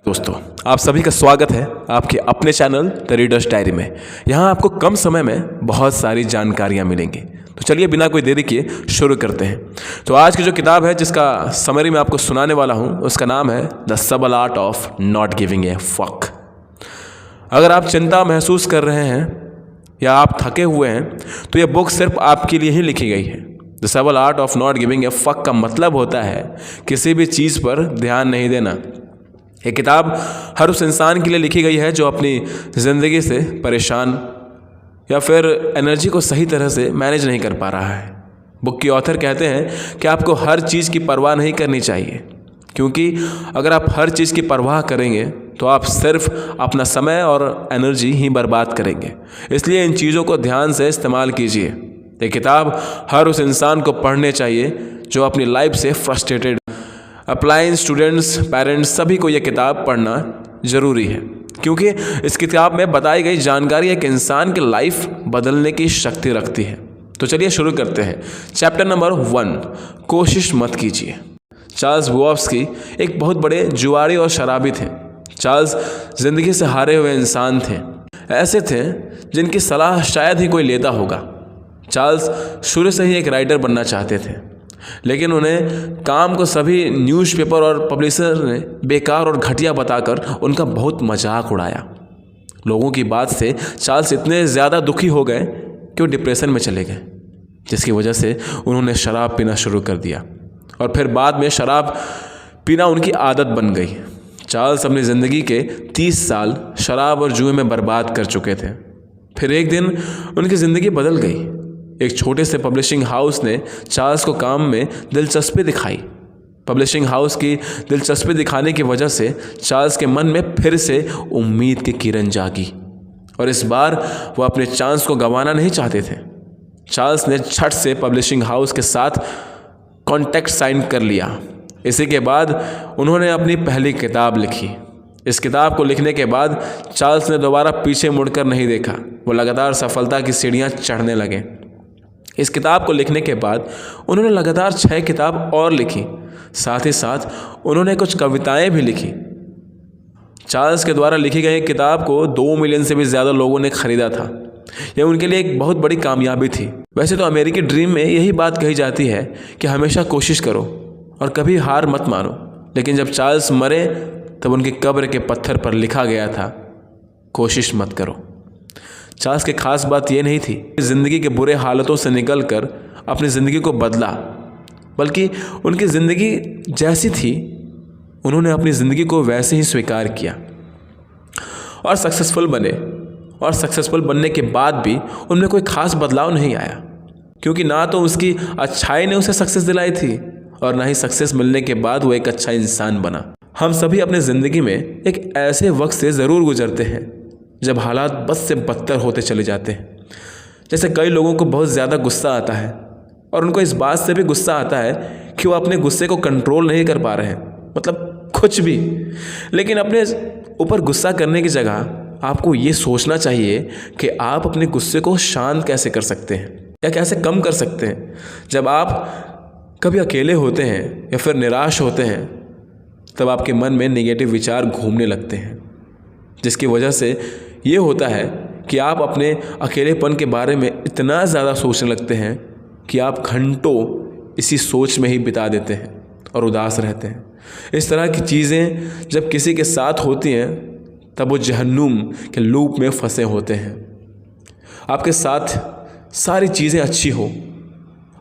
दोस्तों, आप सभी का स्वागत है आपके अपने चैनल द रीडर्स डायरी में। यहाँ आपको कम समय में बहुत सारी जानकारियाँ मिलेंगी। तो चलिए बिना कोई देरी किए शुरू करते हैं। तो आज की जो किताब है जिसका समरी मैं आपको सुनाने वाला हूँ उसका नाम है द सबल art of not giving a fuck. अगर आप चिंता महसूस कर रहे हैं या आप थके हुए हैं तो यह बुक सिर्फ आपके लिए ही लिखी गई है। द सबल art of not giving a fuck का मतलब होता है किसी भी चीज़ पर ध्यान नहीं देना। ये किताब हर उस इंसान के लिए लिखी गई है जो अपनी ज़िंदगी से परेशान या फिर एनर्जी को सही तरह से मैनेज नहीं कर पा रहा है। बुक की ऑथर कहते हैं कि आपको हर चीज़ की परवाह नहीं करनी चाहिए, क्योंकि अगर आप हर चीज़ की परवाह करेंगे तो आप सिर्फ अपना समय और एनर्जी ही बर्बाद करेंगे। इसलिए इन चीज़ों को ध्यान से इस्तेमाल कीजिए। ये किताब हर उस इंसान को पढ़ने चाहिए जो अपनी लाइफ से फ्रस्ट्रेटेड। अप्लायंस, स्टूडेंट्स, पेरेंट्स सभी को यह किताब पढ़ना ज़रूरी है, क्योंकि इस किताब में बताई गई जानकारी एक इंसान की लाइफ बदलने की शक्ति रखती है। तो चलिए शुरू करते हैं। चैप्टर नंबर 1, कोशिश मत कीजिए। चार्ल्स बुकॉफ्स्की एक बहुत बड़े जुआरी और शराबी थे। चार्ल्स ज़िंदगी से हारे हुए इंसान थे, ऐसे थे जिनकी सलाह शायद ही कोई लेता होगा। चार्ल्स शुरू से ही एक राइटर बनना चाहते थे, लेकिन उन्हें काम को सभी न्यूज़पेपर और पब्लिशर ने बेकार और घटिया बताकर उनका बहुत मजाक उड़ाया। लोगों की बात से चार्ल्स इतने ज़्यादा दुखी हो गए कि वो डिप्रेशन में चले गए, जिसकी वजह से उन्होंने शराब पीना शुरू कर दिया और फिर बाद में शराब पीना उनकी आदत बन गई। चार्ल्स अपनी ज़िंदगी के 30 साल शराब और जुए में बर्बाद कर चुके थे। फिर एक दिन उनकी ज़िंदगी बदल गई। एक छोटे से पब्लिशिंग हाउस ने चार्ल्स को काम में दिलचस्पी दिखाई। पब्लिशिंग हाउस की दिलचस्पी दिखाने की वजह से चार्ल्स के मन में फिर से उम्मीद की किरण जागी और इस बार वो अपने चांस को गंवाना नहीं चाहते थे। चार्ल्स ने झट से पब्लिशिंग हाउस के साथ कॉन्ट्रैक्ट साइन कर लिया। इसी के बाद उन्होंने अपनी पहली किताब लिखी। इस किताब को लिखने के बाद चार्ल्स ने दोबारा पीछे मुड़कर नहीं देखा। वो लगातार सफलता की सीढ़ियाँ चढ़ने लगे। इस किताब को लिखने के बाद उन्होंने लगातार 6 किताब और लिखी। साथ ही साथ उन्होंने कुछ कविताएं भी लिखी। चार्ल्स के द्वारा लिखी गई किताब को 2 मिलियन से भी ज़्यादा लोगों ने ख़रीदा था। यह उनके लिए एक बहुत बड़ी कामयाबी थी। वैसे तो अमेरिकी ड्रीम में यही बात कही जाती है कि हमेशा कोशिश करो और कभी हार मत मानो, लेकिन जब चार्ल्स मरे तब उनकी कब्र के पत्थर पर लिखा गया था, कोशिश मत करो। चार्ल्स की खास बात यह नहीं थी कि ज़िंदगी के बुरे हालातों से निकलकर अपनी ज़िंदगी को बदला, बल्कि उनकी ज़िंदगी जैसी थी उन्होंने अपनी ज़िंदगी को वैसे ही स्वीकार किया और सक्सेसफुल बने। और सक्सेसफुल बनने के बाद भी उनमें कोई ख़ास बदलाव नहीं आया, क्योंकि ना तो उसकी अच्छाई ने उसे सक्सेस दिलाई थी और ना ही सक्सेस मिलने के बाद वो एक अच्छा इंसान बना। हम सभी अपनी ज़िंदगी में एक ऐसे वक्त से ज़रूर गुजरते हैं जब हालात बद से बदतर होते चले जाते हैं। जैसे कई लोगों को बहुत ज़्यादा गुस्सा आता है और उनको इस बात से भी गुस्सा आता है कि वो अपने गुस्से को कंट्रोल नहीं कर पा रहे हैं, मतलब कुछ भी। लेकिन अपने ऊपर गुस्सा करने की जगह आपको ये सोचना चाहिए कि आप अपने गुस्से को शांत कैसे कर सकते हैं या कैसे कम कर सकते हैं। जब आप कभी अकेले होते हैं या फिर निराश होते हैं तब आपके मन में नेगेटिव विचार घूमने लगते हैं, जिसकी वजह से ये होता है कि आप अपने अकेलेपन के बारे में इतना ज़्यादा सोचने लगते हैं कि आप घंटों इसी सोच में ही बिता देते हैं और उदास रहते हैं। इस तरह की चीज़ें जब किसी के साथ होती हैं तब वो जहन्नुम के लूप में फंसे होते हैं। आपके साथ सारी चीज़ें अच्छी हो,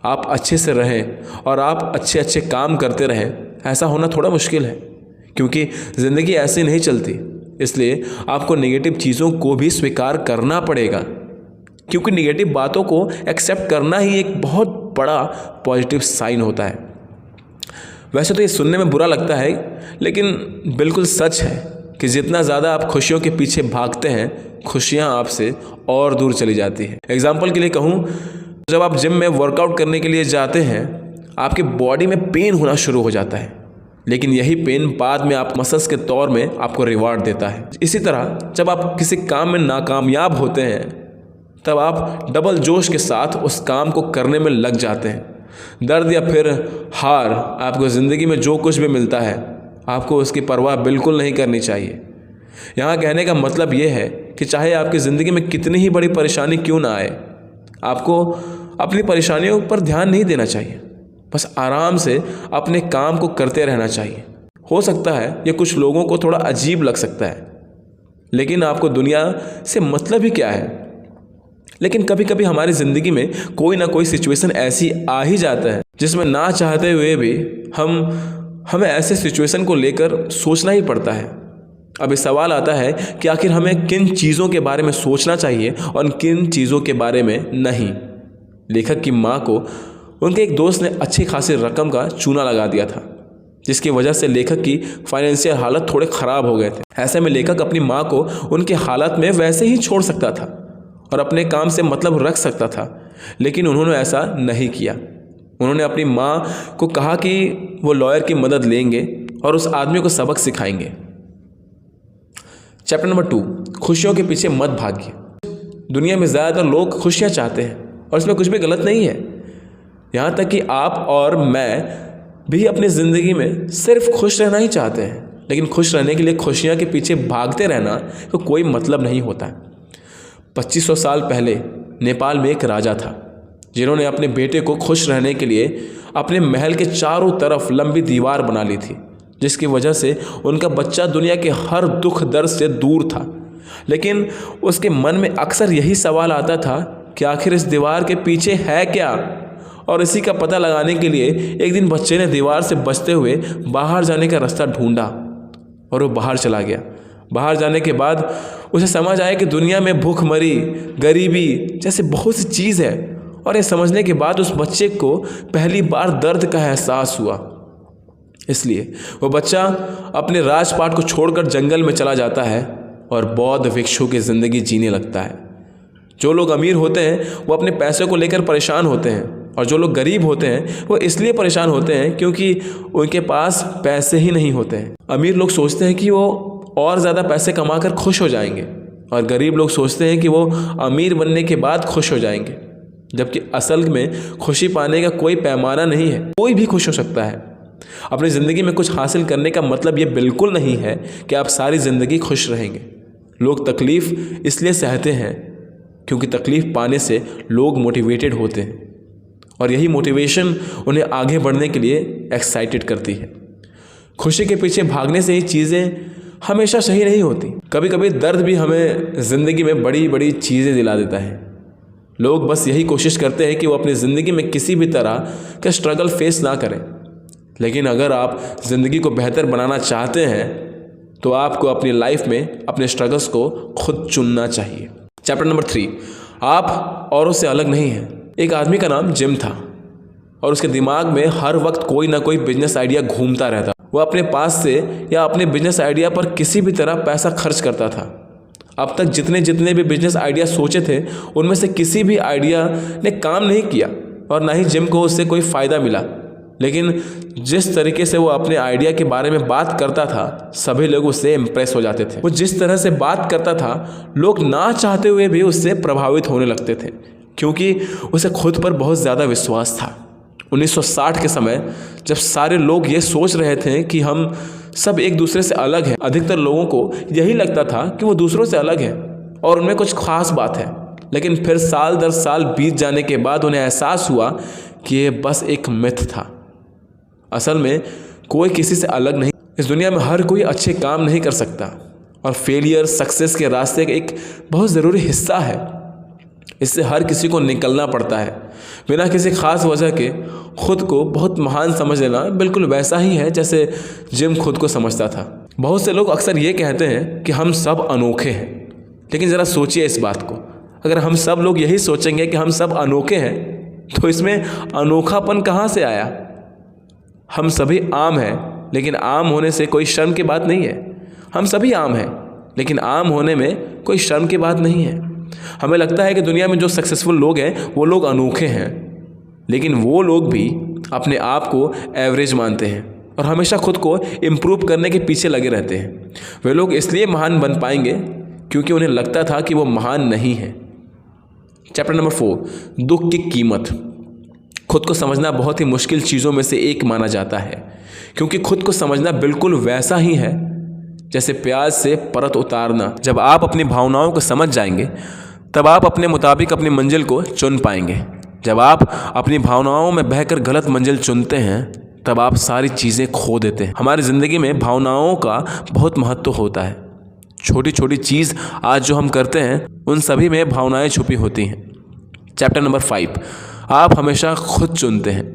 आप अच्छे से रहें और आप अच्छे अच्छे काम करते रहें, ऐसा होना थोड़ा मुश्किल है, क्योंकि ज़िंदगी ऐसे नहीं चलती। इसलिए आपको नेगेटिव चीज़ों को भी स्वीकार करना पड़ेगा, क्योंकि नेगेटिव बातों को एक्सेप्ट करना ही एक बहुत बड़ा पॉजिटिव साइन होता है। वैसे तो ये सुनने में बुरा लगता है, लेकिन बिल्कुल सच है कि जितना ज़्यादा आप खुशियों के पीछे भागते हैं, खुशियाँ आपसे और दूर चली जाती हैं। एग्जाम्पल के लिए कहूँ, जब आप जिम में वर्कआउट करने के लिए जाते हैं, आपके बॉडी में पेन होना शुरू हो जाता है, लेकिन यही पेन बाद में आप मसल्स के तौर में आपको रिवार्ड देता है। इसी तरह जब आप किसी काम में नाकामयाब होते हैं तब आप डबल जोश के साथ उस काम को करने में लग जाते हैं। दर्द या फिर हार आपको ज़िंदगी में जो कुछ भी मिलता है आपको उसकी परवाह बिल्कुल नहीं करनी चाहिए। यहाँ कहने का मतलब ये है कि चाहे आपकी ज़िंदगी में कितनी ही बड़ी परेशानी क्यों ना आए, आपको अपनी परेशानियों पर ध्यान नहीं देना चाहिए। बस आराम से अपने काम को करते रहना चाहिए। हो सकता है ये कुछ लोगों को थोड़ा अजीब लग सकता है, लेकिन आपको दुनिया से मतलब ही क्या है। लेकिन कभी कभी हमारी ज़िंदगी में कोई ना कोई सिचुएशन ऐसी आ ही जाता है जिसमें ना चाहते हुए भी हमें ऐसे सिचुएशन को लेकर सोचना ही पड़ता है। अब इस सवाल आता है कि आखिर हमें किन चीज़ों के बारे में सोचना चाहिए और किन चीज़ों के बारे में नहीं। लेखक की माँ को उनके एक दोस्त ने अच्छी खासी रकम का चूना लगा दिया था, जिसकी वजह से लेखक की फाइनेंशियल हालत थोड़े ख़राब हो गए थे। ऐसे में लेखक अपनी माँ को उनके हालात में वैसे ही छोड़ सकता था और अपने काम से मतलब रख सकता था, लेकिन उन्होंने ऐसा नहीं किया। उन्होंने अपनी माँ को कहा कि वो लॉयर की मदद लेंगे और उस आदमी को सबक सिखाएंगे। चैप्टर नंबर 2, खुशियों के पीछे मत भागिए। दुनिया में ज़्यादातर लोग खुशियाँ चाहते हैं और इसमें कुछ भी गलत नहीं है। यहाँ तक कि आप और मैं भी अपनी ज़िंदगी में सिर्फ खुश रहना ही चाहते हैं, लेकिन खुश रहने के लिए खुशियाँ के पीछे भागते रहना तो कोई मतलब नहीं होता। 2500 साल पहले नेपाल में एक राजा था जिन्होंने अपने बेटे को खुश रहने के लिए अपने महल के चारों तरफ लंबी दीवार बना ली थी, जिसकी वजह से उनका बच्चा दुनिया के हर दुख दर्द से दूर था। लेकिन उसके मन में अक्सर यही सवाल आता था कि आखिर इस दीवार के पीछे है क्या। और इसी का पता लगाने के लिए एक दिन बच्चे ने दीवार से बचते हुए बाहर जाने का रास्ता ढूंढा और वो बाहर चला गया। बाहर जाने के बाद उसे समझ आया कि दुनिया में भूखमरी, गरीबी जैसे बहुत सी चीज़ है, और ये समझने के बाद उस बच्चे को पहली बार दर्द का एहसास हुआ। इसलिए वो बच्चा अपने राजपाट को छोड़कर जंगल में चला जाता है और बौद्ध भिक्षु की ज़िंदगी जीने लगता है। जो लोग अमीर होते हैं वो अपने पैसे को लेकर परेशान होते हैं, और जो लोग गरीब होते हैं वो इसलिए परेशान होते हैं क्योंकि उनके पास पैसे ही नहीं होते हैं। अमीर लोग सोचते हैं कि वो और ज़्यादा पैसे कमाकर खुश हो जाएंगे, और गरीब लोग सोचते हैं कि वो अमीर बनने के बाद खुश हो जाएंगे, जबकि असल में खुशी पाने का कोई पैमाना नहीं है। कोई भी खुश हो सकता है। अपनी ज़िंदगी में कुछ हासिल करने का मतलब ये बिल्कुल नहीं है कि आप सारी ज़िंदगी खुश रहेंगे। लोग तकलीफ़ इसलिए सहते हैं क्योंकि तकलीफ़ पाने से लोग मोटिवेटेड होते हैं, और यही मोटिवेशन उन्हें आगे बढ़ने के लिए एक्साइटेड करती है। खुशी के पीछे भागने से ही चीज़ें हमेशा सही नहीं होती। कभी कभी दर्द भी हमें ज़िंदगी में बड़ी बड़ी चीज़ें दिला देता है। लोग बस यही कोशिश करते हैं कि वो अपनी ज़िंदगी में किसी भी तरह का स्ट्रगल फेस ना करें। लेकिन अगर आप ज़िंदगी को बेहतर बनाना चाहते हैं तो आपको अपनी लाइफ में अपने स्ट्रगल्स को खुद चुनना चाहिए। चैप्टर नंबर 3, आप औरों से अलग नहीं हैं। एक आदमी का नाम जिम था और उसके दिमाग में हर वक्त कोई ना कोई बिजनेस आइडिया घूमता रहता। वो अपने पास से या अपने बिजनेस आइडिया पर किसी भी तरह पैसा खर्च करता था। अब तक जितने भी बिजनेस आइडिया सोचे थे उनमें से किसी भी आइडिया ने काम नहीं किया और ना ही जिम को उससे कोई फ़ायदा मिला। लेकिन जिस तरीके से वो अपने आइडिया के बारे में बात करता था, सभी लोग उससे इम्प्रेस हो जाते थे। वो जिस तरह से बात करता था, लोग ना चाहते हुए भी उससे प्रभावित होने लगते थे, क्योंकि उसे खुद पर बहुत ज़्यादा विश्वास था। 1960 के समय जब सारे लोग ये सोच रहे थे कि हम सब एक दूसरे से अलग हैं, अधिकतर लोगों को यही लगता था कि वो दूसरों से अलग हैं और उनमें कुछ खास बात है। लेकिन फिर साल दर साल बीत जाने के बाद उन्हें एहसास हुआ कि ये बस एक मिथ था। असल में कोई किसी से अलग नहीं। इस दुनिया में हर कोई अच्छे काम नहीं कर सकता और फेलियर सक्सेस के रास्ते का एक बहुत ज़रूरी हिस्सा है। इससे हर किसी को निकलना पड़ता है। बिना किसी खास वजह के खुद को बहुत महान समझ लेना बिल्कुल वैसा ही है जैसे जिम खुद को समझता था। बहुत से लोग अक्सर ये कहते हैं कि हम सब अनोखे हैं, लेकिन ज़रा सोचिए इस बात को। अगर हम सब लोग यही सोचेंगे कि हम सब अनोखे हैं तो इसमें अनोखापन कहाँ से आया। हम सभी आम हैं, लेकिन आम होने से कोई शर्म की बात नहीं है। हम सभी आम हैं, लेकिन आम होने में कोई शर्म की बात नहीं है। हमें लगता है कि दुनिया में जो सक्सेसफुल लोग हैं वो लोग अनोखे हैं, लेकिन वो लोग भी अपने आप को एवरेज मानते हैं और हमेशा खुद को इम्प्रूव करने के पीछे लगे रहते हैं। वे लोग इसलिए महान बन पाएंगे क्योंकि उन्हें लगता था कि वो महान नहीं है। चैप्टर नंबर 4, दुख की कीमत। खुद को समझना बहुत ही मुश्किल चीज़ों में से एक माना जाता है, क्योंकि खुद को समझना बिल्कुल वैसा ही है जैसे प्याज से परत उतारना। जब आप अपनी भावनाओं को समझ जाएंगे तब आप अपने मुताबिक अपनी मंजिल को चुन पाएंगे। जब आप अपनी भावनाओं में बहकर गलत मंजिल चुनते हैं तब आप सारी चीज़ें खो देते हैं। हमारी ज़िंदगी में भावनाओं का बहुत महत्व होता है। छोटी छोटी चीज़ आज जो हम करते हैं उन सभी में भावनाएं छुपी होती हैं। चैप्टर नंबर 5, आप हमेशा खुद चुनते हैं।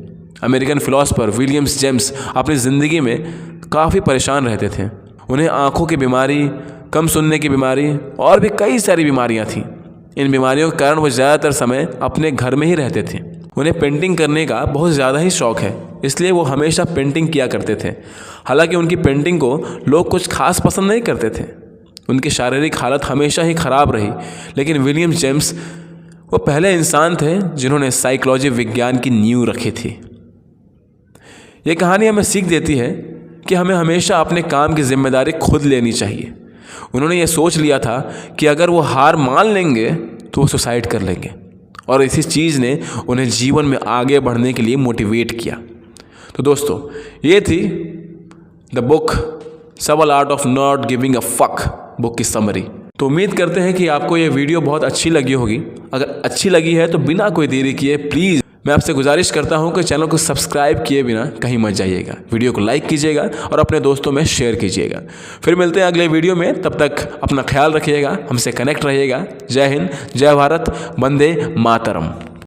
अमेरिकन फिलोसोफर विलियम जेम्स अपनी ज़िंदगी में काफ़ी परेशान रहते थे। उन्हें आँखों की बीमारी, कम सुनने की बीमारी और भी कई सारी बीमारियाँ थीं। इन बीमारियों के कारण वो ज़्यादातर समय अपने घर में ही रहते थे। उन्हें पेंटिंग करने का बहुत ज़्यादा ही शौक़ है, इसलिए वो हमेशा पेंटिंग किया करते थे। हालांकि उनकी पेंटिंग को लोग कुछ खास पसंद नहीं करते थे। उनकी शारीरिक हालत हमेशा ही ख़राब रही, लेकिन विलियम जेम्स वो पहले इंसान थे जिन्होंने साइकोलॉजी विज्ञान की नींव रखी थी। ये कहानी हमें सीख देती है कि हमें हमेशा अपने काम की जिम्मेदारी खुद लेनी चाहिए। उन्होंने ये सोच लिया था कि अगर वो हार मान लेंगे तो वो सुसाइड कर लेंगे, और इसी चीज़ ने उन्हें जीवन में आगे बढ़ने के लिए मोटिवेट किया। तो दोस्तों, ये थी द बुक सबल art of not giving a fuck book की समरी। तो उम्मीद करते हैं कि आपको ये वीडियो बहुत अच्छी लगी होगी। अगर अच्छी लगी है तो बिना कोई देरी किए प्लीज़ मैं आपसे गुजारिश करता हूं कि चैनल को सब्सक्राइब किए बिना कहीं मत जाइएगा। वीडियो को लाइक कीजिएगा और अपने दोस्तों में शेयर कीजिएगा। फिर मिलते हैं अगले वीडियो में, तब तक अपना ख्याल रखिएगा, हमसे कनेक्ट रहिएगा। जय हिंद, जय भारत, वंदे मातरम।